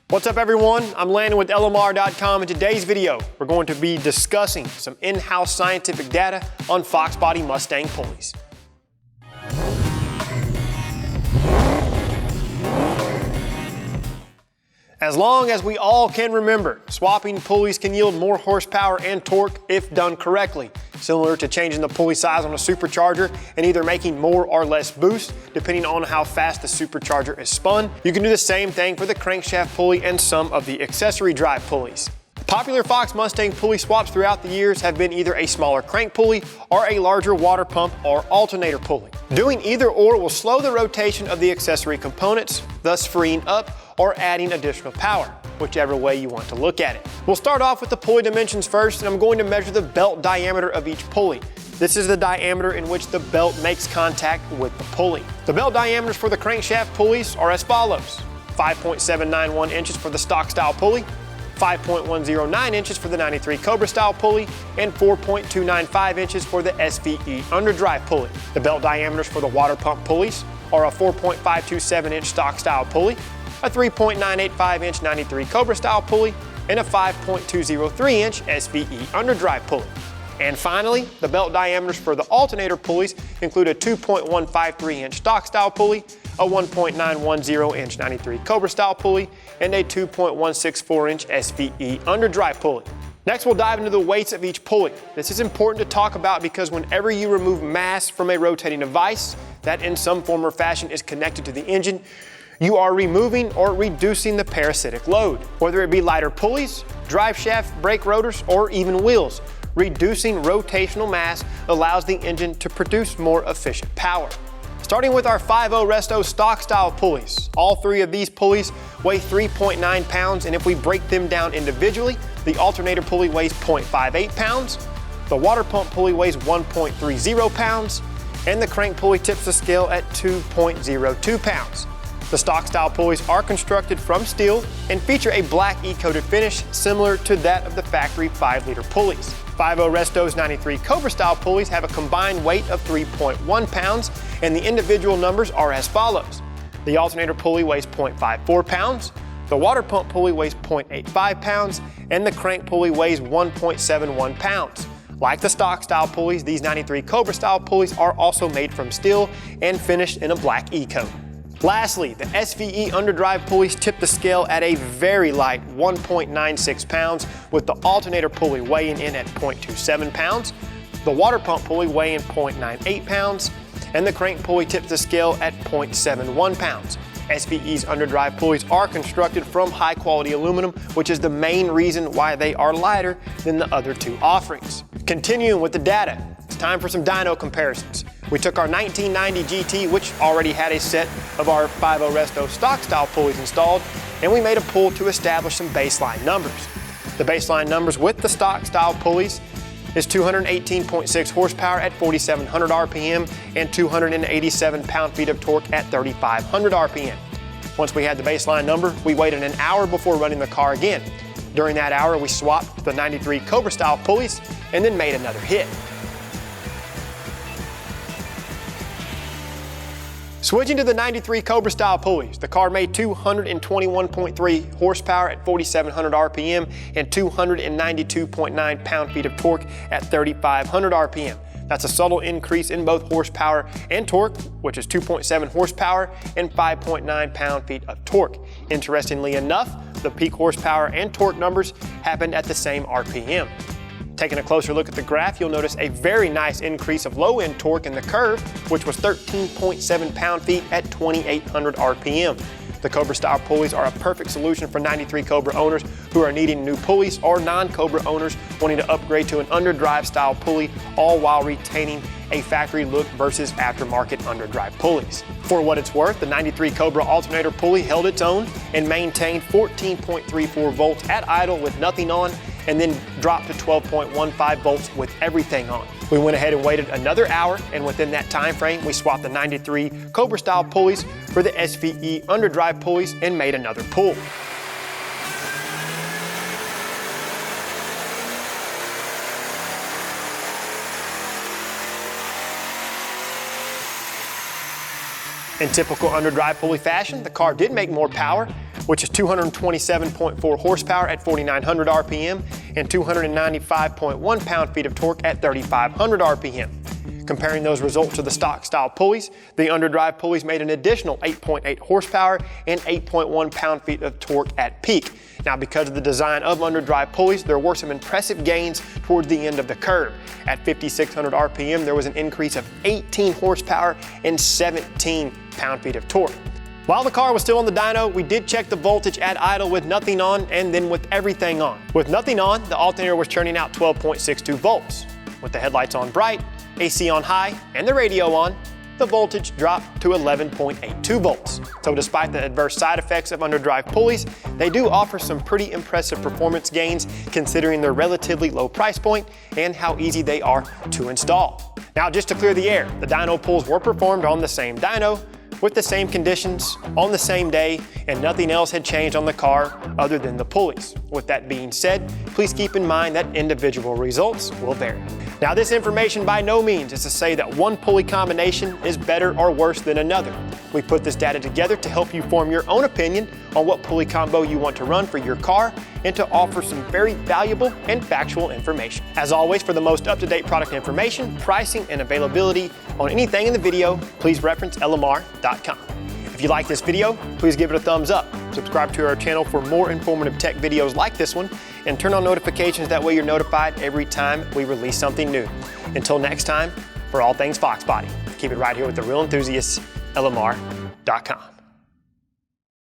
What's up everyone, I'm Landan with LMR.com. In today's video, we're going to be discussing some in-house scientific data on Fox body Mustang pulleys. As long as we all can remember, swapping pulleys can yield more horsepower and torque if done correctly, similar to changing the pulley size on a supercharger and either making more or less boost depending on how fast the supercharger is spun. You can do the same thing for the crankshaft pulley and some of the accessory drive pulleys. Popular Fox Mustang pulley swaps throughout the years have been either a smaller crank pulley or a larger water pump or alternator pulley. Doing either or will slow the rotation of the accessory components, thus freeing up or adding additional power, whichever way you want to look at it. We'll start off with the pulley dimensions first, and I'm going to measure the belt diameter of each pulley. This is the diameter in which the belt makes contact with the pulley. The belt diameters for the crankshaft pulleys are as follows: 5.791 inches for the stock style pulley, 5.109 inches for the 93 Cobra style pulley, and 4.295 inches for the SVE Underdrive pulley. The belt diameters for the water pump pulleys are a 4.527 inch stock style pulley, a 3.985 inch 93 Cobra style pulley, and a 5.203 inch SVE Underdrive pulley. And finally, the belt diameters for the alternator pulleys include a 2.153 inch stock style pulley, a 1.910 inch 93 Cobra style pulley, and a 2.164 inch SVE Underdrive pulley. Next, we'll dive into the weights of each pulley. This is important to talk about because whenever you remove mass from a rotating device that in some form or fashion is connected to the engine, you are removing or reducing the parasitic load, whether it be lighter pulleys, drive shaft, brake rotors, or even wheels. Reducing rotational mass allows the engine to produce more efficient power. Starting with our 5.0 Resto stock style pulleys. All three of these pulleys weigh 3.9 pounds, and if we break them down individually, the alternator pulley weighs 0.58 pounds, the water pump pulley weighs 1.30 pounds, and the crank pulley tips the scale at 2.02 pounds. The stock style pulleys are constructed from steel and feature a black E-coated finish similar to that of the factory 5-liter pulleys. 5.0 Resto's 93 Cobra style pulleys have a combined weight of 3.1 pounds, and the individual numbers are as follows. The alternator pulley weighs 0.54 pounds, the water pump pulley weighs 0.85 pounds, and the crank pulley weighs 1.71 pounds. Like the stock style pulleys, these 93 Cobra style pulleys are also made from steel and finished in a black E-coat. Lastly, the SVE Underdrive pulleys tip the scale at a very light 1.96 pounds, with the alternator pulley weighing in at 0.27 pounds, the water pump pulley weighing 0.98 pounds, and the crank pulley tips the scale at 0.71 pounds. SVE's Underdrive pulleys are constructed from high quality aluminum, which is the main reason why they are lighter than the other two offerings. Continuing with the data, it's time for some dyno comparisons. We took our 1990 GT, which already had a set of our 5.0 Resto stock style pulleys installed, and we made a pull to establish some baseline numbers. The baseline numbers with the stock style pulleys is 218.6 horsepower at 4,700 RPM and 287 pound-feet of torque at 3,500 RPM. Once we had the baseline number, we waited an hour before running the car again. During that hour, we swapped the 93 Cobra style pulleys and then made another hit. Switching to the 93 Cobra style pulleys, the car made 221.3 horsepower at 4,700 RPM and 292.9 pound-feet of torque at 3,500 RPM. That's a subtle increase in both horsepower and torque, which is 2.7 horsepower and 5.9 pound-feet of torque. Interestingly enough, the peak horsepower and torque numbers happened at the same RPM. Taking a closer look at the graph, you'll notice a very nice increase of low-end torque in the curve, which was 13.7 pound-feet at 2,800 RPM. The Cobra style pulleys are a perfect solution for 93 Cobra owners who are needing new pulleys or non-Cobra owners wanting to upgrade to an underdrive style pulley, all while retaining a factory look versus aftermarket underdrive pulleys. For what it's worth, the 93 Cobra alternator pulley held its own and maintained 14.34 volts at idle with nothing on, and then dropped to 12.15 volts with everything on. We went ahead and waited another hour, and within that time frame, we swapped the 93 Cobra style pulleys for the SVE Underdrive pulleys and made another pull. In typical underdrive pulley fashion, the car did make more power, which is 227.4 horsepower at 4,900 RPM and 295.1 pound-feet of torque at 3,500 RPM. Comparing those results to the stock style pulleys, the Underdrive pulleys made an additional 8.8 horsepower and 8.1 pound-feet of torque at peak. Now, because of the design of Underdrive pulleys, there were some impressive gains towards the end of the curve. At 5,600 RPM, there was an increase of 18 horsepower and 17 pound-feet of torque. While the car was still on the dyno, we did check the voltage at idle with nothing on and then with everything on. With nothing on, the alternator was churning out 12.62 volts. With the headlights on bright, AC on high, and the radio on, the voltage dropped to 11.82 volts. So despite the adverse side effects of Underdrive pulleys, they do offer some pretty impressive performance gains considering their relatively low price point and how easy they are to install. Now, just to clear the air, the dyno pulls were performed on the same dyno, with the same conditions, on the same day, and nothing else had changed on the car other than the pulleys. With that being said, please keep in mind that individual results will vary. Now, this information by no means is to say that one pulley combination is better or worse than another. We put this data together to help you form your own opinion on what pulley combo you want to run for your car and to offer some very valuable and factual information. As always, for the most up-to-date product information, pricing, and availability on anything in the video, please reference lmr.com. If you like this video, please give it a thumbs up. Subscribe to our channel for more informative tech videos like this one, and turn on notifications, that way you're notified every time we release something new. Until next time, for all things Fox Body, keep it right here with the real enthusiasts, lmr.com.